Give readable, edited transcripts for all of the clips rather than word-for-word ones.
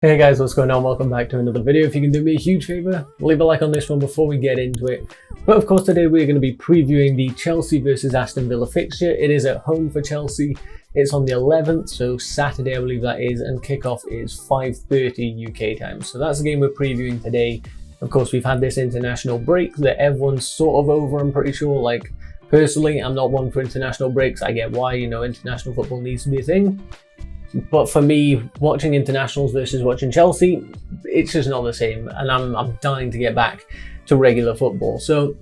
Hey guys, what's going on? Welcome back to another video. If you can do me a huge favor, leave a like on this one before we get into it. But of course today we're going to be previewing the Chelsea versus Aston Villa fixture. It is at home for Chelsea. It's on the 11th, so Saturday I believe that is, and kickoff is 5:30 UK time. So that's the game we're previewing today. Of course we've had this international break that everyone's sort of over, I'm pretty sure. Like, personally, I'm not one for international breaks. I get why, international football needs to be a thing. But for me, watching internationals versus watching Chelsea, it's just not the same, and I'm dying to get back to regular football. So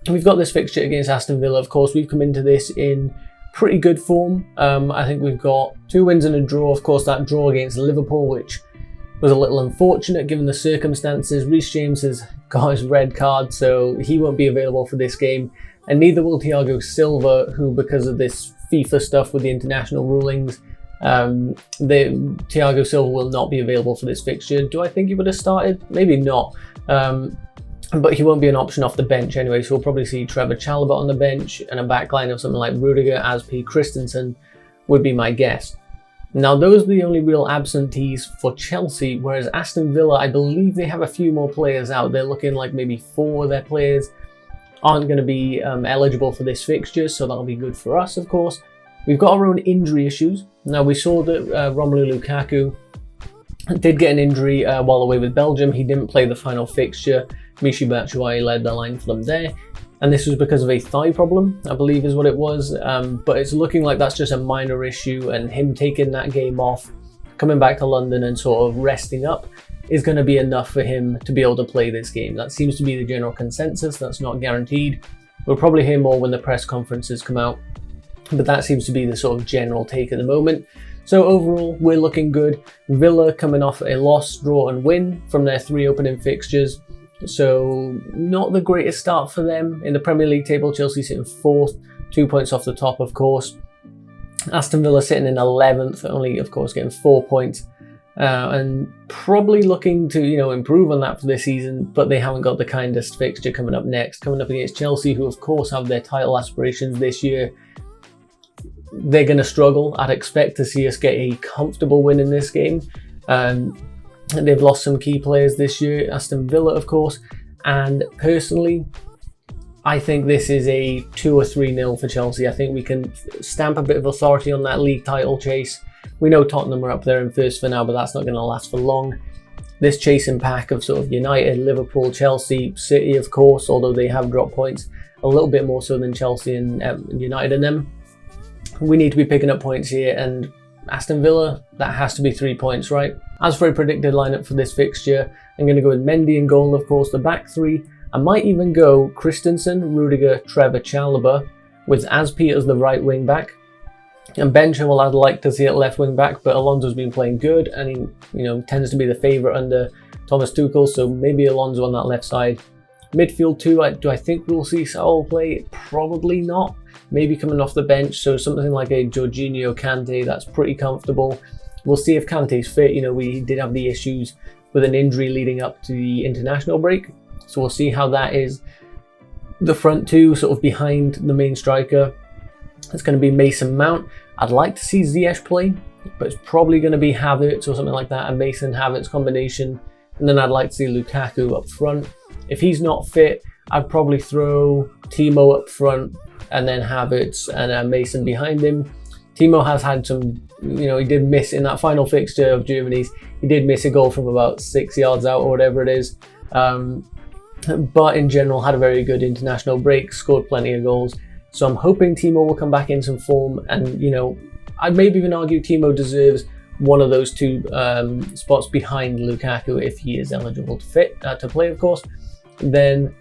we've got this fixture against Aston Villa. Of course, we've come into this in pretty good form. I think we've got 2 wins and a draw. Of course, that draw against Liverpool, which was a little unfortunate given the circumstances. Reece James has got his red card, so he won't be available for this game, and neither will Thiago Silva, who, because of this FIFA stuff with the international rulings, Thiago Silva will not be available for this fixture. Do I think he would have started? Maybe not, but he won't be an option off the bench anyway, so we'll probably see Trevor Chalobah on the bench and a backline of something like Rudiger, Aspi, Christensen would be my guess. Now those are the only real absentees for Chelsea, whereas Aston Villa, I believe they have a few more players out. They're looking like maybe 4 of their players aren't going to be eligible for this fixture, so that'll be good for us, of course. We've got our own injury issues. Now, we saw that Romelu Lukaku did get an injury while away with Belgium. He didn't play the final fixture. Michy Batshuayi led the line for them there. And this was because of a thigh problem, I believe is what it was. But it's looking like that's just a minor issue, and him taking that game off, coming back to London and sort of resting up is going to be enough for him to be able to play this game. That seems to be the general consensus. That's not guaranteed. We'll probably hear more when the press conferences come out. But that seems to be the sort of general take at the moment. So overall, we're looking good. Villa coming off a loss, draw and win from their 3 opening fixtures. So not the greatest start for them. In the Premier League table, Chelsea sitting 4th, 2 points off the top, of course. Aston Villa sitting in 11th, only, of course, getting 4 points. And probably looking to, improve on that for this season, but they haven't got the kindest fixture coming up next. Coming up against Chelsea, who, of course, have their title aspirations this year. They're going to struggle. I'd expect to see us get a comfortable win in this game. They've lost some key players this year, Aston Villa, of course. And personally, I think this is a 2 or 3-0 for Chelsea. I think we can stamp a bit of authority on that league title chase. We know Tottenham are up there in first for now, but that's not going to last for long. This chasing pack of sort of United, Liverpool, Chelsea, City, of course, although they have dropped points a little bit more so than Chelsea and United and them. We need to be picking up points here, and Aston Villa, that has to be 3 points, right? As for a predicted lineup for this fixture, I'm going to go with Mendy in goal, of course, the back 3. I might even go Christensen, Rudiger, Trevor Chalobah, with Aspi as the right wing back. And Bencham, I'd like to see at left wing back, but Alonso's been playing good, and he, tends to be the favourite under Thomas Tuchel, so maybe Alonso on that left side. Midfield 2, do I think we'll see Saul play? Probably not. Maybe coming off the bench, so something like a Jorginho Kante, that's pretty comfortable. We'll see if Kante's fit. We did have the issues with an injury leading up to the international break, so we'll see how that is. The front 2, sort of behind the main striker, it's going to be Mason Mount. I'd like to see Ziyech play, but it's probably going to be Havertz or something like that, a Mason-Havertz combination. And then I'd like to see Lukaku up front. If he's not fit, I'd probably throw Timo up front and then Havertz and Mason behind him. Timo has had some, he did miss in that final fixture of Germany's. He did miss a goal from about 6 yards out or whatever it is. But in general, had a very good international break, scored plenty of goals. So I'm hoping Timo will come back in some form. And, I'd maybe even argue Timo deserves one of those 2 spots behind Lukaku if he is eligible to play, of course. Then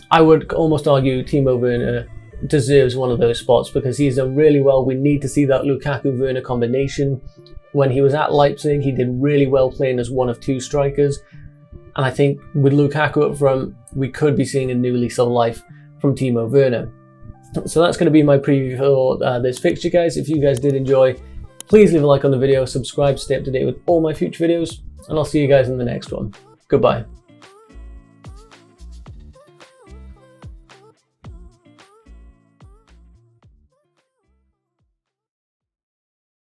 I would almost argue Timo Werner deserves one of those spots because he's done really well. We need to see that Lukaku-Werner combination. When he was at Leipzig, he did really well playing as one of 2 strikers. And I think with Lukaku up front, we could be seeing a new lease of life from Timo Werner. So that's going to be my preview for this fixture, guys. If you guys did enjoy, please leave a like on the video, subscribe to stay up to date with all my future videos, and I'll see you guys in the next one. Goodbye.